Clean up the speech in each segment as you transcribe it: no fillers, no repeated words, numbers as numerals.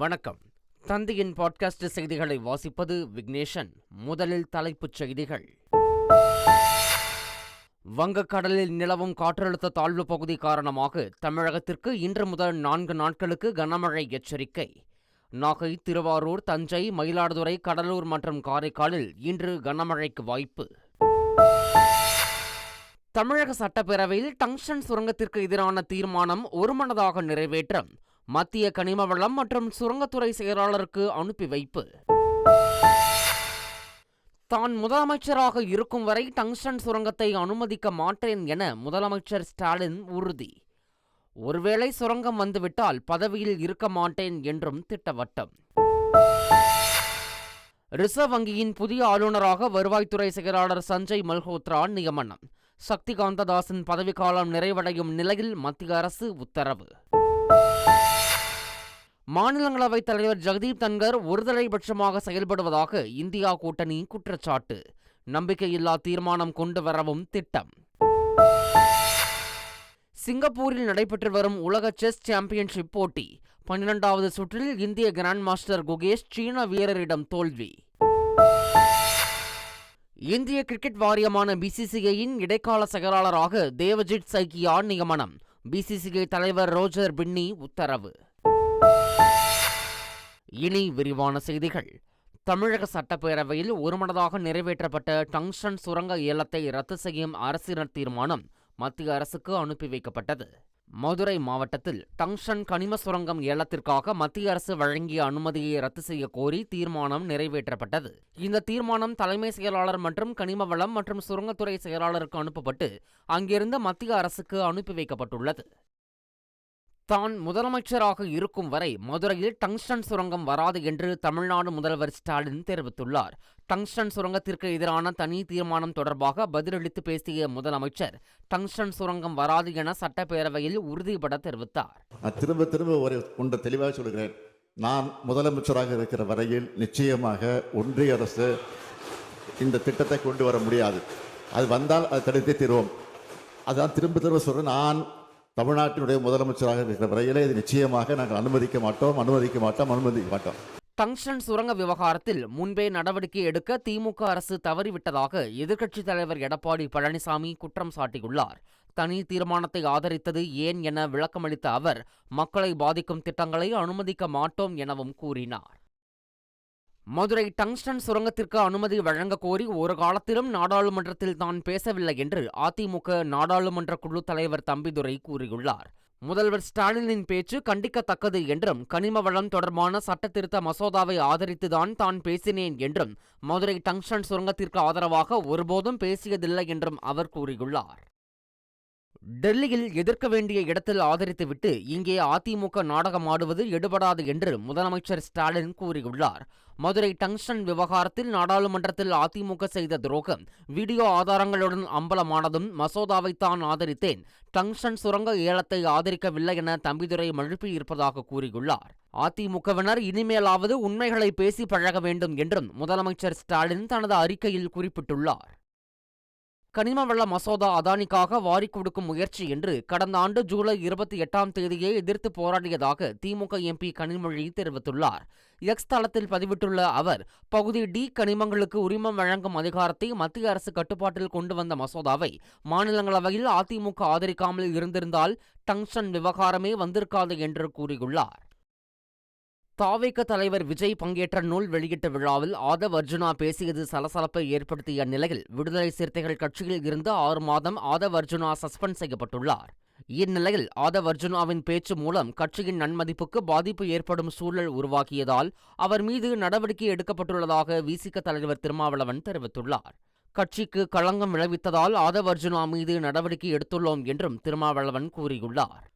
வணக்கம். தந்தையின் பாட்காஸ்ட் செய்திகளை வாசிப்பது விக்னேஷன். முதலில் தலைப்புச் செய்திகள். வங்கக்கடலில் நிலவும் காற்றழுத்த தாழ்வு பகுதி காரணமாக தமிழகத்திற்கு இன்று முதல் 4 நாட்களுக்கு கனமழை எச்சரிக்கை. நாகை, திருவாரூர், தஞ்சை, மயிலாடுதுறை, கடலூர் மற்றும் காரைக்காலில் இன்று கனமழைக்கு வாய்ப்பு. தமிழக சட்டப்பேரவையில் டங்ஸ்டன் சுரங்கத்திற்கு எதிரான தீர்மானம் ஒருமனதாக நிறைவேற்றம். மத்திய கனிம வளம் மற்றும் சுரங்கத்துறை செயலாளருக்கு அனுப்பி வைப்பு. தான் முதலமைச்சராக இருக்கும் வரை டங்ஸ்டன் சுரங்கத்தை அனுமதிக்க மாட்டேன் என முதலமைச்சர் ஸ்டாலின் உறுதி. ஒருவேளை சுரங்கம் வந்துவிட்டால் பதவியில் இருக்க மாட்டேன் என்றும் திட்டவட்டம். ரிசர்வ் வங்கியின் புதிய ஆளுநராக வருவாய்த்துறை செயலாளர் சஞ்சய் மல்ஹோத்ரா நியமனம். சக்திகாந்ததாசின் பதவிக்காலம் நிறைவடையும் நிலையில் மத்திய அரசு உத்தரவு. மாநிலங்களவைத் தலைவர் ஜெகதீப் தன்கர் ஒருதலைபட்சமாக செயல்படுவதாக இந்தியா கூட்டணி குற்றச்சாட்டு. நம்பிக்கையில்லா தீர்மானம் கொண்டு வரவும் திட்டம். சிங்கப்பூரில் நடைபெற்று வரும் உலக செஸ் சாம்பியன்ஷிப் போட்டி 12வது சுற்றில் இந்திய கிராண்ட் மாஸ்டர் குகேஷ் சீன வீரரிடம் தோல்வி. இந்திய கிரிக்கெட் வாரியமான பிசிசிஐயின் இடைக்கால செயலாளராக தேவஜித் சைக்கியா நியமனம். பிசிசிஐ தலைவர் ரோஜர் பின்னி உத்தரவு. இனி விரிவான செய்திகள். தமிழக சட்டப்பேரவையில் ஒருமனதாக நிறைவேற்றப்பட்ட டங்ஸ்டன் சுரங்க ஏலத்தை ரத்து செய்யும் அரசினர் தீர்மானம் மத்திய அரசுக்கு அனுப்பி வைக்கப்பட்டது. மதுரை மாவட்டத்தில் டங்ஸ்டன் கனிம சுரங்கம் ஏலத்திற்காக மத்திய அரசு வழங்கிய அனுமதியை ரத்து செய்ய கோரி தீர்மானம் நிறைவேற்றப்பட்டது. இந்த தீர்மானம் தலைமை செயலாளர் மற்றும் கனிம வளம் மற்றும் சுரங்கத்துறை செயலாளருக்கு அனுப்பப்பட்டு அங்கிருந்து மத்திய அரசுக்கு அனுப்பி வைக்கப்பட்டுள்ளது. தான் முதலமைச்சராக இருக்கும் வரை மதுரையில் டங்ஸ்டன் சுரங்கம் வராது என்று தமிழ்நாடு முதல்வர் ஸ்டாலின் தெரிவித்துள்ளார். டங்ஸ்டன் சுரங்கத்திற்கு எதிரான தனி தீர்மானம் தொடர்பாக பதிலளித்து பேசிய முதலமைச்சர் டங்ஸ்டன் சுரங்கம் வராது என சட்டப்பேரவையில் உறுதிபட தெரிவித்தார். திரும்ப ஒன்று தெளிவாக சொல்கிறேன். நான் முதலமைச்சராக இருக்கிற வரையில் நிச்சயமாக ஒன்றிய அரசு இந்த திட்டத்தை கொண்டு வர முடியாது. அது வந்தால் அதை தடுத்தே தீர்வோம். அதான் திரும்ப சொல்றேன். நான் தமிழ்நாட்டினுடைய முதலமைச்சராக இருக்கிற வரையிலே இது நிச்சயமாக நாங்கள் அனுமதிக்க மாட்டோம். டங்ஸ்டன் சுரங்க விவகாரத்தில் முன்பே நடவடிக்கை எடுக்க திமுக அரசு தவறிவிட்டதாக எதிர்க்கட்சித் தலைவர் எடப்பாடி பழனிசாமி குற்றம் சாட்டியுள்ளார். தனி தீர்மானத்தை ஆதரித்தது ஏன் என விளக்கமளித்த அவர் மக்களை பாதிக்கும் திட்டங்களை அனுமதிக்க மாட்டோம் எனவும் கூறினார். மதுரை டங்ஸ்டன் சுரங்கத்திற்கு அனுமதி வழங்க கோரி ஒரு காலத்திலும் நாடாளுமன்றத்தில் தான் பேசவில்லை என்று அதிமுக நாடாளுமன்ற குழு தலைவர் தம்பிதுரை கூறியுள்ளார். முதல்வர் ஸ்டாலினின் பேச்சு கண்டிக்கத்தக்கது என்றும் கனிம வளம் தொடர்பான சட்டத்திருத்த மசோதாவை ஆதரித்துதான் தான் பேசினேன் என்றும் மதுரை டங்ஸ்டன் சுரங்கத்திற்கு ஆதரவாக ஒருபோதும் பேசியதில்லை என்றும் அவர் கூறியுள்ளார். டெல்லியில் எதிர்க்க வேண்டிய இடத்தில் ஆதரித்துவிட்டு இங்கே அதிமுக நாடகமாடுவது எடுபடாது என்று முதலமைச்சர் ஸ்டாலின் கூறியுள்ளார். மதுரை டங்ஸ்டன் விவகாரத்தில் நாடாளுமன்றத்தில் அதிமுக செய்த துரோகம் வீடியோ ஆதாரங்களுடன் அம்பலமானதும் மசோதாவைத்தான் ஆதரித்தேன், டங்ஸ்டன் சுரங்க ஏலத்தை ஆதரிக்கவில்லை என தம்பிதுரை மழுப்பியிருப்பதாக கூறியுள்ளார். அதிமுகவினர் இனிமேலாவது உண்மைகளை பேசி பழக வேண்டும் என்றும் முதலமைச்சர் ஸ்டாலின் தனது அறிக்கையில் குறிப்பிட்டுள்ளார். கனிம வள மசோதா அதானிக்காக வாரிக் கொடுக்கும் முயற்சி என்று கடந்த ஆண்டு ஜூலை 28ஆம் தேதியே எதிர்த்து போராடியதாக திமுக எம்பி கனிமொழி தெரிவித்துள்ளார். எக்ஸ் தளத்தில் பதிவிட்டுள்ள அவர், பகுதி டி கனிமங்களுக்கு உரிமம் வழங்கும் அதிகாரத்தை மத்திய அரசு கட்டுப்பாட்டில் கொண்டு வந்த மசோதாவை மாநிலங்களவையில் அதிமுக ஆதரிக்காமல் இருந்திருந்தால் டங்ஸ்டன் விவகாரமே வந்திருக்காது என்று கூறியுள்ளார். தாவேக தலைவர் விஜய் பங்கேற்ற நூல் வெளியீட்டு விழாவில் ஆதவ் அர்ஜுனா பேசியது சலசலப்பை ஏற்படுத்திய நிலையில் விடுதலை சிறுத்தைகள் கட்சியில் இருந்து 6 மாதம் ஆதவ் அர்ஜுனா சஸ்பெண்ட் செய்யப்பட்டுள்ளார். இந்நிலையில் ஆதவ் அர்ஜுனாவின் பேச்சு மூலம் கட்சியின் நன்மதிப்புக்கு பாதிப்பு ஏற்படும் சூழல் உருவாக்கியதால் அவர் மீது நடவடிக்கை எடுக்கப்பட்டுள்ளதாக விசிக தலைவர் திருமாவளவன் தெரிவித்துள்ளார். கட்சிக்கு களங்கம் விளைவித்ததால் ஆதவ் அர்ஜுனா மீது நடவடிக்கை எடுத்துள்ளோம் என்றும் திருமாவளவன் கூறியுள்ளார்.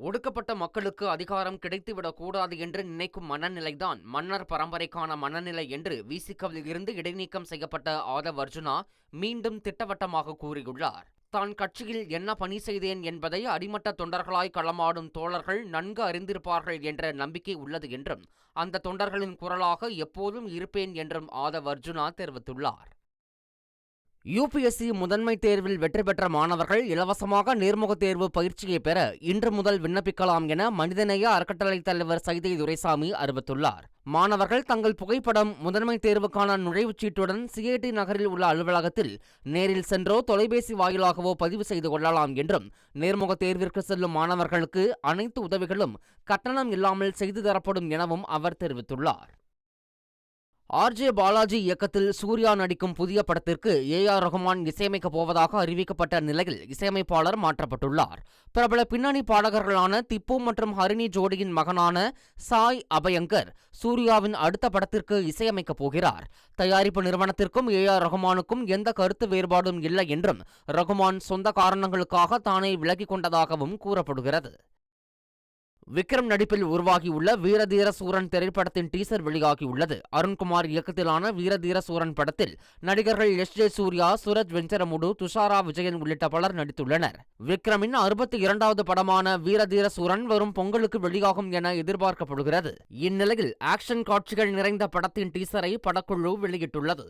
ஒடுக்கப்பட்ட மக்களுக்கு அதிகாரம் கிடைத்துவிடக் கூடாது என்று நினைக்கும் மனநிலைதான் மன்னர் பரம்பரைக்கான மனநிலை என்று விசிகவில் இருந்து இடைநீக்கம் செய்யப்பட்ட ஆதவ் அர்ஜுனா மீண்டும் திட்டவட்டமாக கூறியுள்ளார். தான் கட்சியில் என்ன பணி செய்தேன் என்பதை அடிமட்ட தொண்டர்களாய் களமாடும் தோழர்கள் நன்கு அறிந்திருப்பார்கள் என்ற நம்பிக்கை உள்ளது என்றும் அந்த தொண்டர்களின் குரலாக எப்போதும் இருப்பேன் என்றும் ஆதவ் அர்ஜுனா தெரிவித்துள்ளார். யுபிஎஸ்சி முதன்மை தேர்வில் வெற்றி பெற்ற மாணவர்கள் இலவசமாக நேர்முகத் தேர்வு பயிற்சியை பெற இன்று முதல் விண்ணப்பிக்கலாம் என மனிதநேய அறக்கட்டளை தலைவர் சைதை துரைசாமி அறிவித்துள்ளார். மாணவர்கள் தங்கள் புகைப்படம், முதன்மை தேர்வுக்கான நுழைவுச் சீட்டுடன் சிஐடி நகரில் உள்ள அலுவலகத்தில் நேரில் சென்றோ தொலைபேசி வாயிலாகவோ பதிவு செய்து கொள்ளலாம் என்றும், நேர்முகத் தேர்விற்கு செல்லும் மாணவர்களுக்கு அனைத்து உதவிகளும் கட்டணம் இல்லாமல் செய்து தரப்படும் எனவும் அவர் தெரிவித்துள்ளார். ஆர்.ஜே. பாலாஜி இயக்கத்தில் சூர்யா நடிக்கும் புதிய படத்திற்கு ஏ.ஆர். ரஹ்மான் இசையமைக்கப் போவதாக அறிவிக்கப்பட்ட நிலையில் இசையமைப்பாளர் மாற்றப்பட்டுள்ளார். பிரபல பின்னணி பாடகர்களான திப்பு மற்றும் ஹரிணி ஜோடியின் மகனான சாய் அபயங்கர் சூர்யாவின் அடுத்த படத்திற்கு இசையமைக்கப் போகிறார். தயாரிப்பு நிறுவனத்திற்கும் ஏ.ஆர். ரஹ்மானுக்கும் எந்த கருத்து வேறுபாடும் இல்லை என்றும், ரஹ்மான் சொந்த காரணங்களுக்காக தானே விலகிக் கொண்டதாகவும் கூறப்படுகிறது. விக்ரம் நடிப்பில் உருவாகியுள்ள வீரதீர சூரன் திரைப்படத்தின் டீசர் வெளியாகியுள்ளது. அருண்குமார் இயக்கத்திலான வீரதீர சூரன் படத்தில் நடிகர்கள் எஸ்.ஜே. சூர்யா, சூரஜ் வெஞ்சரமுடு, துஷாரா விஜயன் உள்ளிட்ட பலர் நடித்துள்ளனர். விக்ரமின் 62வது படமான வீரதீர சூரன் வரும் பொங்கலுக்கு வெளியாகும் என எதிர்பார்க்கப்படுகிறது. இந்நிலையில் ஆக்ஷன் காட்சிகள் நிறைந்த படத்தின் டீசரை படக்குழு வெளியிட்டுள்ளது.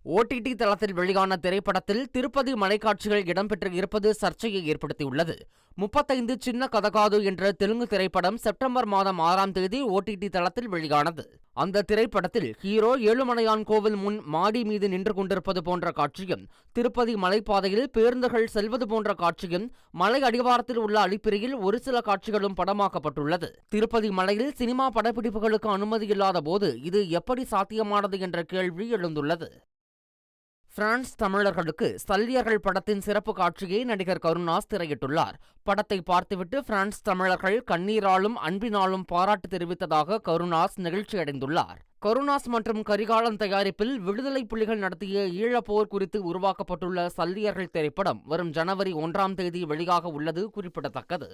OTT தளத்தில் வெளியான திரைப்படத்தில் திருப்பதி மலைக்காட்சிகள் இடம்பெற்று இருப்பது சர்ச்சையை ஏற்படுத்தியுள்ளது. 35 சின்ன கதகாது என்ற தெலுங்கு திரைப்படம் செப்டம்பர் மாதம் 6ஆம் தேதி OTT தளத்தில் வெளியானது. அந்த திரைப்படத்தில் ஹீரோ ஏழுமலையான் கோவில் முன் மாடி மீது நின்று கொண்டிருப்பது போன்ற காட்சியும், திருப்பதி மலைப்பாதையில் பேருந்துகள் செல்வது போன்ற காட்சியும், மலை அடிவாரத்தில் உள்ள அலிப்பிரியில் ஒரு சில காட்சிகளும் படமாக்கப்பட்டுள்ளது. திருப்பதி மலையில் சினிமா படப்பிடிப்புகளுக்கு அனுமதி இல்லாத போது இது எப்படி சாத்தியமானது என்ற கேள்வி எழுந்துள்ளது. பிரான்ஸ் தமிழர்களுக்கு சல்லியர்கள் படத்தின் சிறப்பு காட்சியை நடிகர் கருணாஸ் திரையிட்டுள்ளார். படத்தை பார்த்துவிட்டு பிரான்ஸ் தமிழர்கள் கண்ணீராலும் அன்பினாலும் பாராட்டு தெரிவித்ததாக கருணாஸ் நெகிழ்ச்சியடைந்துள்ளார். கருணாஸ் மற்றும் கரிகாலன் தயாரிப்பில் விடுதலை புலிகள் நடத்திய ஈழப்போர் குறித்து உருவாக்கப்பட்டுள்ள சல்லியர்கள் திரைப்படம் வரும் ஜனவரி 1ஆம் தேதி வெளியாக உள்ளது குறிப்பிடத்தக்கது.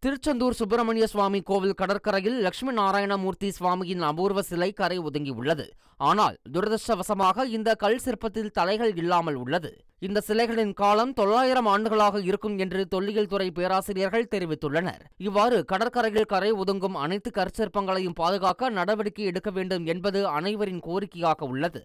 திருச்செந்தூர் சுப்பிரமணிய சுவாமி கோவில் கடற்கரையில் லட்சுமி நாராயணமூர்த்தி சுவாமியின் அபூர்வ சிலை கரை ஒதுங்கியுள்ளது. ஆனால் துரதிருஷ்டவசமாக இந்த கல் சிற்பத்தில் தலைகள் இல்லாமல் உள்ளது. இந்த சிலைகளின் காலம் 900 ஆண்டுகளாக இருக்கும் என்று தொல்லியல் துறை பேராசிரியர்கள் தெரிவித்துள்ளனர். இவ்வாறு கடற்கரையில் கரை ஒதுங்கும் அனைத்து கற்சிற்பங்களையும் பாதுகாக்க நடவடிக்கை எடுக்க வேண்டும் என்பது அனைவரின் கோரிக்கையாக உள்ளது.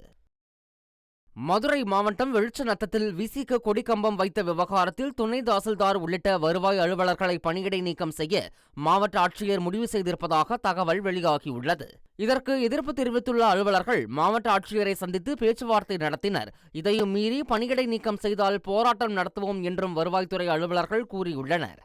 மதுரை மாவட்டம் வெளிச்சநத்தத்தில் விசிக கொடிக்கம்பம் வைத்த விவகாரத்தில் துணை தாசில்தார் உள்ளிட்ட வருவாய் அலுவலர்களை பணியிடை நீக்கம் செய்ய மாவட்ட ஆட்சியர் முடிவு செய்திருப்பதாக தகவல் வெளியாகியுள்ளது. இதற்கு எதிர்ப்பு தெரிவித்துள்ள அலுவலர்கள் மாவட்ட ஆட்சியரை சந்தித்து பேச்சுவார்த்தை நடத்தினர். இதையும் மீறி பணியிடை நீக்கம் செய்தால் போராட்டம் நடத்துவோம் என்றும் வருவாய்த்துறை அலுவலர்கள் கூறியுள்ளனர்.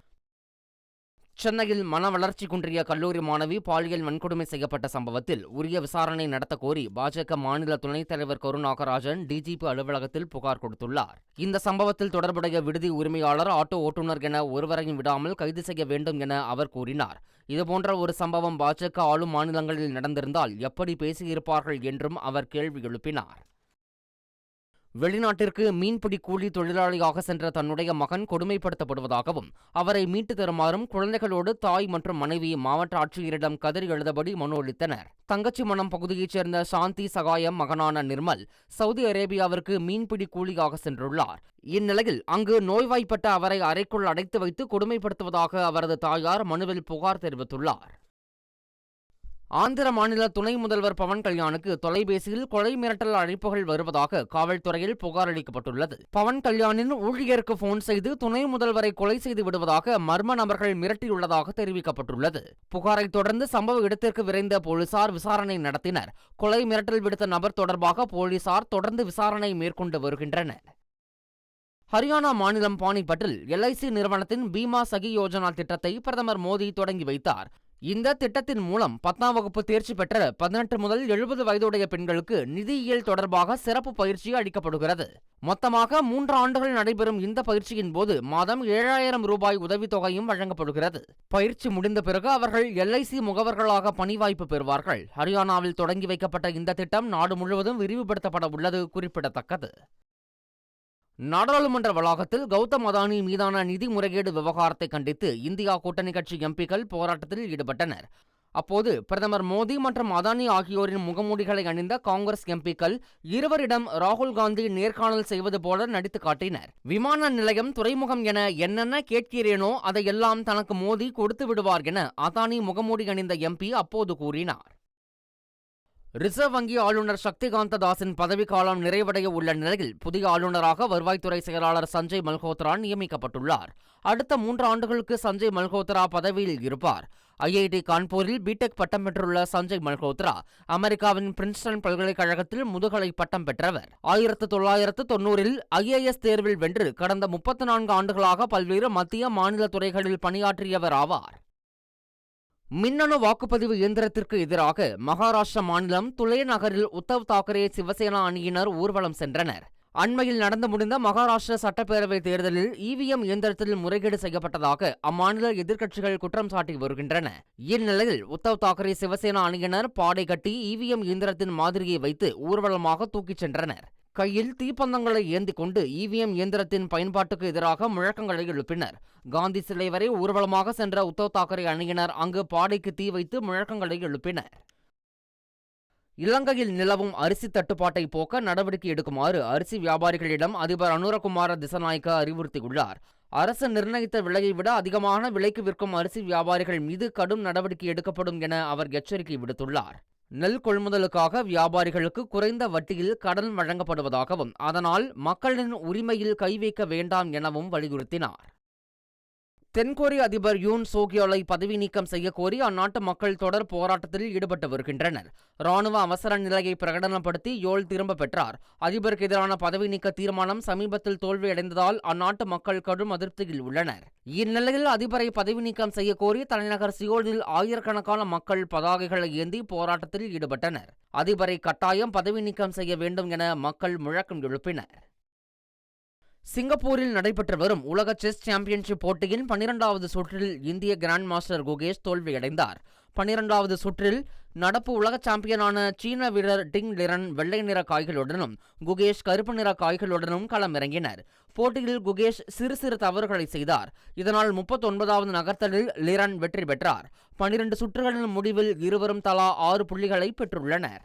சென்னையில் மன வளர்ச்சி குன்றிய கல்லூரி மாணவி பாலியல் வன்கொடுமை செய்யப்பட்ட சம்பவத்தில் உரிய விசாரணை நடத்த கோரி பாஜக மாநில துணைத் தலைவர் கருநாகராஜன் டிஜிபி அலுவலகத்தில் புகார் கொடுத்துள்ளார். இந்த சம்பவத்தில் தொடர்புடைய விடுதி உரிமையாளர், ஆட்டோ ஓட்டுநர் என ஒருவரையும் விடாமல் கைது செய்ய வேண்டும் என அவர் கூறினார். இதுபோன்ற ஒரு சம்பவம் பாஜக ஆளும் மாநிலங்களில் நடந்திருந்தால் எப்படி பேசியிருப்பார்கள் என்றும் அவர் கேள்வி எழுப்பினார். வெளிநாட்டிற்கு மீன்பிடி கூலி தொழிலாளியாக சென்ற தன்னுடைய மகன் கொடுமைப்படுத்தப்படுவதாகவும் அவரை மீட்டு தருமாறும் குழந்தைகளோடு தாய் மற்றும் மனைவி மாவட்ட ஆட்சியரிடம் கதறி எழுதபடி மனு அளித்தனர். தங்கச்சிமணம் பகுதியைச் சேர்ந்த சாந்தி சகாயம் மகனான நிர்மல் சவுதி அரேபியாவிற்கு மீன்பிடி கூலியாக சென்றுள்ளார். இந்நிலையில் அங்கு நோய்வாய்ப்பட்ட அவரை அறைக்குள் அடைத்து வைத்து கொடுமைப்படுத்துவதாக அவரது தாயார் மனுவில் புகார் தெரிவித்துள்ளார். ஆந்திர மாநில துணை முதல்வர் பவன் கல்யாணுக்கு தொலைபேசியில் கொலை மிரட்டல் அழைப்புகள் வருவதாக காவல்துறையில் புகார் அளிக்கப்பட்டுள்ளது. பவன் கல்யாணின் ஊழியருக்கு போன் செய்து துணை முதல்வரை கொலை செய்து விடுவதாக மர்ம நபர்கள் மிரட்டியுள்ளதாக தெரிவிக்கப்பட்டுள்ளது. புகாரை தொடர்ந்து சம்பவ இடத்திற்கு விரைந்த போலீசார் விசாரணை நடத்தினர். கொலை மிரட்டல் விடுத்த நபர் தொடர்பாக போலீசார் தொடர்ந்து விசாரணை மேற்கொண்டு வருகின்றனர். ஹரியானா மாநிலம் பானிபட்டில் LIC நிறுவனத்தின் பீமா சகி யோஜனா திட்டத்தை பிரதமர் மோடி தொடங்கி வைத்தார். இந்த திட்டத்தின் மூலம் 10ஆம் வகுப்பு தேர்ச்சி பெற்ற 18 முதல் 70 வயதுடைய பெண்களுக்கு நிதியியல் தொடர்பாக சிறப்பு பயிற்சி அளிக்கப்படுகிறது. மொத்தமாக 3 ஆண்டுகள் நடைபெறும் இந்த பயிற்சியின் போது மாதம் 7000 ரூபாய் உதவித்தொகையும் வழங்கப்படுகிறது. பயிற்சி முடிந்த பிறகு அவர்கள் LIC முகவர்களாக பணி வாய்ப்பு பெறுவார்கள். ஹரியானாவில் தொடங்கி வைக்கப்பட்ட இந்த திட்டம் நாடு முழுவதும் விரிவுபடுத்தப்பட உள்ளது குறிப்பிடத்தக்கது. நாடாளுமன்ற வளாகத்தில் கௌதம் அதானி மீதான நிதி முறைகேடு விவகாரத்தை கண்டித்து இந்தியா கூட்டணி கட்சி எம்பிக்கள் போராட்டத்தில் ஈடுபட்டனர். அப்போது பிரதமர் மோடி மற்றும் அதானி ஆகியோரின் முகமூடிகளை அணிந்த காங்கிரஸ் எம்பிக்கள் இருவரிடம் ராகுல் காந்தி நேர்காணல் செய்வது போல நடித்து காட்டினர். விமான நிலையம், துறைமுகம் என என்னென்ன கேட்கிறேனோ அதையெல்லாம் தனக்கு மோடி கொடுத்து விடுவார் என அதானி முகமூடி அணிந்த MP அப்போது கூறினார். ரிசர்வ் வங்கி ஆளுநர் சக்திகாந்த தாஸின் பதவிக்காலம் நிறைவடைய உள்ள நிலையில் புதிய ஆளுநராக வருவாய்த்துறை செயலாளர் சஞ்சய் மல்ஹோத்ரா நியமிக்கப்பட்டுள்ளார். அடுத்த 3 ஆண்டுகளுக்கு சஞ்சய் மல்ஹோத்ரா பதவியில் இருப்பார். IIT கான்பூரில் பிடெக் பட்டம் பெற்றுள்ள சஞ்சய் மல்ஹோத்ரா அமெரிக்காவின் பிரின்ஸ்டன் பல்கலைக்கழகத்தில் முதுகலை பட்டம் பெற்றவர். 1990இல் IAS தேர்வில் வென்று கடந்த 34 ஆண்டுகளாக பல்வேறு மத்திய மாநில துறைகளில் பணியாற்றியவர் ஆவார். மின்னணு வாக்குப்பதிவு இயந்திரத்திற்கு எதிராக மகாராஷ்டிர மாநிலம் துலே நகரில் உத்தவ் தாக்கரே சிவசேனா அணியினர் ஊர்வலம் சென்றனர். அண்மையில் நடந்து முடிந்த மகாராஷ்டிர சட்டப்பேரவை தேர்தலில் EVM இயந்திரத்தில் முறைகேடு செய்யப்பட்டதாக அம்மாநில எதிர்க்கட்சிகள் குற்றம் சாட்டி வருகின்றன. இந்நிலையில் உத்தவ் தாக்கரே சிவசேனா அணியினர் பாடை கட்டி EVM இயந்திரத்தின் மாதிரியை வைத்து ஊர்வலமாக தூக்கிச் சென்றனர். கையில் தீப்பந்தங்களை ஏந்தி கொண்டு EVM இயந்திரத்தின் பயன்பாட்டுக்கு எதிராக முழக்கங்களை எழுப்பினர். காந்தி சிலை வரை ஊர்வலமாக சென்ற உத்தவ் தாக்கரே அணியினர் அங்கு பாடைக்கு தீ வைத்து முழக்கங்களை எழுப்பினர். இலங்கையில் நிலவும் அரிசி தட்டுப்பாட்டை போக்க நடவடிக்கை எடுக்குமாறு அரிசி வியாபாரிகளிடம் அதிபர் அனுரகுமார திசநாயக்க அறிவுறுத்தியுள்ளார். அரசு நிர்ணயித்த விலையை விட அதிகமான விலைக்கு விற்கும் அரிசி வியாபாரிகள் மீது கடும் நடவடிக்கை எடுக்கப்படும் என அவர் எச்சரிக்கை விடுத்துள்ளார். நெல் கொள்முதலுக்காக வியாபாரிகளுக்கு குறைந்த வட்டியில் கடன் வழங்கப்படுவதாகவும் அதனால் மக்களின் உரிமையில் கை வைக்க வேண்டாம் எனவும் வலியுறுத்தினார். தென்கொரிய அதிபர் யூன் சோக்யோலை பதவி நீக்கம் செய்யக்கோரி அந்நாட்டு மக்கள் தொடர் போராட்டத்தில் ஈடுபட்டு வருகின்றனர். ராணுவ அவசர நிலையை பிரகடனப்படுத்தி யோல் திரும்ப பெற்றார். அதிபருக்கு எதிரான பதவி நீக்க தீர்மானம் சமீபத்தில் தோல்வியடைந்ததால் அந்நாட்டு மக்கள் கடும் அதிருப்தியில் உள்ளனர். இந்நிலையில் அதிபரை பதவி நீக்கம் செய்யக்கோரி தலைநகர் சியோலில் ஆயிரக்கணக்கான மக்கள் பதாகைகளை ஏந்தி போராட்டத்தில் ஈடுபட்டனர். அதிபரை கட்டாயம் பதவி நீக்கம் செய்ய வேண்டும் என மக்கள் முழக்கம் எழுப்பினர். சிங்கப்பூரில் நடைபெற்று வரும் உலக செஸ் சாம்பியன்ஷிப் போட்டியின் 12வது சுற்றில் இந்திய கிராண்ட் மாஸ்டர் குகேஷ் தோல்வியடைந்தார். 12வது சுற்றில் நடப்பு உலக சாம்பியனான சீன வீரர் டிங் லிரன் வெள்ளை நிற காய்களுடனும் குகேஷ் கருப்பு நிற காய்களுடனும் களமிறங்கினர். போட்டியில் குகேஷ் சிறு தவறுகளை செய்தார். இதனால் 39வது நகர்த்தலில் லிரன் வெற்றி பெற்றார். 12 சுற்றுகளின் முடிவில் இருவரும் தலா 6 புள்ளிகளை பெற்றுள்ளனர்.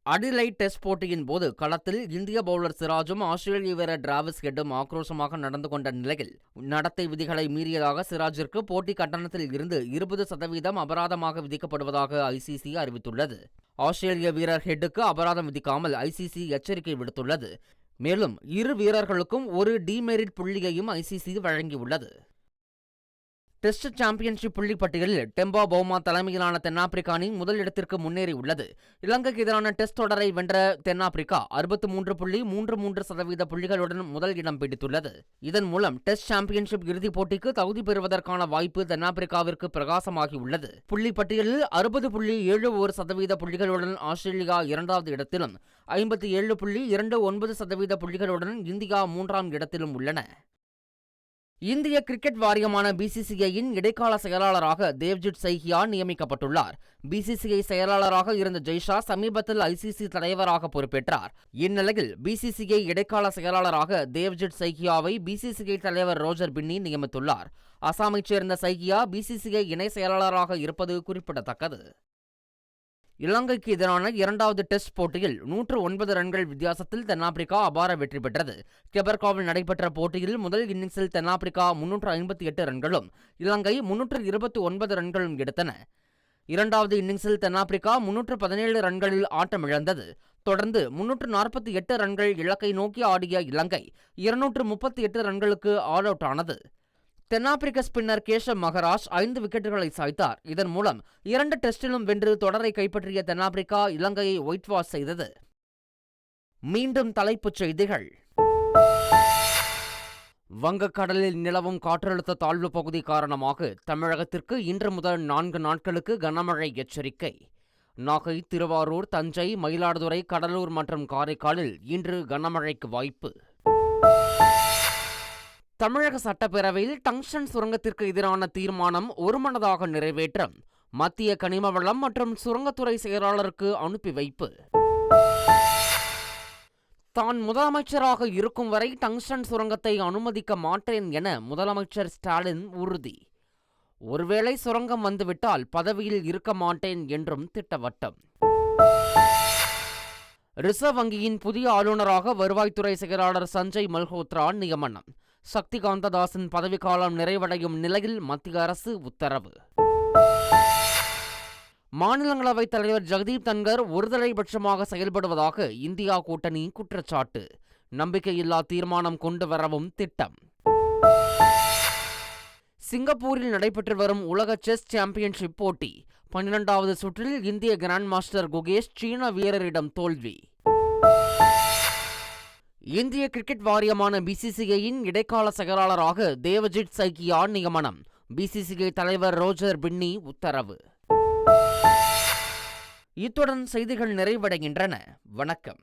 அடிலைட் டெஸ்ட் போட்டியின் போது களத்தில் இந்திய பவுலர் சிராஜும் ஆஸ்திரேலிய வீரர் டிராவிஸ் ஹெட்டும் ஆக்ரோஷமாக நடந்து கொண்ட நிலையில் நடத்தை விதிகளை மீறியதாக சிராஜிற்கு போட்டி கட்டணத்தில் இருந்து 20% அபராதமாக விதிக்கப்படுவதாக ICC அறிவித்துள்ளது. ஆஸ்திரேலிய வீரர் ஹெட்டுக்கு அபராதம் விதிக்காமல் ICC எச்சரிக்கை விடுத்துள்ளது. மேலும் இரு வீரர்களுக்கும் ஒரு டிமெரிட் புள்ளியையும் ICC வழங்கியுள்ளது. டெஸ்ட் சாம்பியன்ஷிப் புள்ளி பட்டியலில் டெம்பா பவுமா தலைமையிலான தென்னாப்பிரிக்க அணி முதல் இடத்திற்கு முன்னேறியுள்ளது. இலங்கைக்கு எதிரான டெஸ்ட் தொடரை வென்ற தென்னாப்பிரிக்கா 63.33% புள்ளிகளுடன் முதல் இடம் பிடித்துள்ளது. இதன் மூலம் டெஸ்ட் சாம்பியன்ஷிப் இறுதிப் போட்டிக்கு தகுதி பெறுவதற்கான வாய்ப்பு தென்னாப்பிரிக்காவிற்கு பிரகாசமாகியுள்ளது. புள்ளி பட்டியலில் 60.71% புள்ளிகளுடன் ஆஸ்திரேலியா 2வது இடத்திலும் 57.29% புள்ளிகளுடன் இந்தியா 3ஆம் இடத்திலும் உள்ளன. இந்திய கிரிக்கெட் வாரியமான BCCIயின் இடைக்கால செயலாளராக தேவ்ஜித் சைக்கியா நியமிக்கப்பட்டுள்ளார். BCCI செயலாளராக இருந்த ஜெய்ஷா சமீபத்தில் ICC தலைவராக பொறுப்பேற்றார். இந்நிலையில் BCCI இடைக்கால செயலாளராக தேவ்ஜித் சைக்கியாவை BCCI தலைவர் ரோஜர் பின்னி நியமித்துள்ளார். அசாமைச் சேர்ந்த சைக்கியா BCCI இணை செயலாளராக இருப்பது குறிப்பிடத்தக்கது. இலங்கைக்கு எதிரான 2வது டெஸ்ட் போட்டியில் 109 ரன்கள் வித்தியாசத்தில் தென்னாப்பிரிக்கா அபார வெற்றி பெற்றது. கெபர்காவில் நடைபெற்ற போட்டியில் முதல் இன்னிங்ஸில் தென்னாப்பிரிக்கா 358 ரன்களும் இலங்கை 329 ரன்களும் எடுத்தன. 2வது இன்னிங்ஸில் தென்னாப்பிரிக்கா 317 ரன்களில் ஆட்டமிழந்தது. தொடர்ந்து 348 ரன்கள் இலக்கை நோக்கி ஆடிய இலங்கை 238 ரன்களுக்கு ஆல் அவுட் ஆனது. தென்னாப்பிரிக்க ஸ்பின்னர் கேஷவ் மகராஜ் 5 விக்கெட்டுகளை சாய்த்தார். இதன் மூலம் 2 டெஸ்டிலும் வென்று தொடரை கைப்பற்றிய தென்னாப்பிரிக்கா இலங்கையை ஒயிட் வாஷ் செய்தது. மீண்டும் தலைப்புச் செய்திகள். வங்கக்கடலில் நிலவும் காற்றழுத்த தாழ்வு பகுதி காரணமாக தமிழகத்திற்கு இன்று முதல் 4 நாட்களுக்கு கனமழை எச்சரிக்கை. நாகை, திருவாரூர், தஞ்சை, மயிலாடுதுறை, கடலூர் மற்றும் காரைக்காலில் இன்று கனமழைக்கு வாய்ப்பு. தமிழக சட்டப்பேரவையில் டங்ஸ்டன் சுரங்கத்திற்கு எதிரான தீர்மானம் ஒருமனதாக நிறைவேற்றம். மத்திய கனிம வளம் மற்றும் சுரங்கத்துறை செயலாளருக்கு அனுப்பி வைப்பு. தான் முதலமைச்சராக இருக்கும் வரை டங்ஸ்டன் சுரங்கத்தை அனுமதிக்க மாட்டேன் என முதலமைச்சர் ஸ்டாலின் உறுதி. ஒருவேளை சுரங்கம் வந்துவிட்டால் பதவியில் இருக்க மாட்டேன் என்றும் திட்டவட்டம். ரிசர்வ் வங்கியின் புதிய ஆளுநராக வருவாய்த்துறை செயலாளர் சஞ்சய் மல்ஹோத்ரா நியமனம். சக்திகாந்த தாஸின் பதவிக்காலம் நிறைவடையும் நிலையில் மத்திய அரசு உத்தரவு. மாநிலங்களவைத் தலைவர் ஜெகதீப் தன்கர் ஒருதலைபட்சமாக செயல்படுவதாக இந்தியா கூட்டணி குற்றச்சாட்டு. நம்பிக்கையில்லா தீர்மானம் கொண்டு வரவும் திட்டம். சிங்கப்பூரில் நடைபெற்று வரும் உலக செஸ் சாம்பியன்ஷிப் போட்டி 12வது சுற்றில் இந்திய கிராண்ட் மாஸ்டர் குகேஷ் சீன வீரரிடம் தோல்வி. இந்திய கிரிக்கெட் வாரியமான பிசிசிஐயின் இடைக்கால செயலாளராக தேவஜித் சைக்கியா நியமனம். பிசிசிஐ தலைவர் ரோஜர் பின்னி உத்தரவு. இத்துடன் செய்திகள் நிறைவடைகின்றன. வணக்கம்.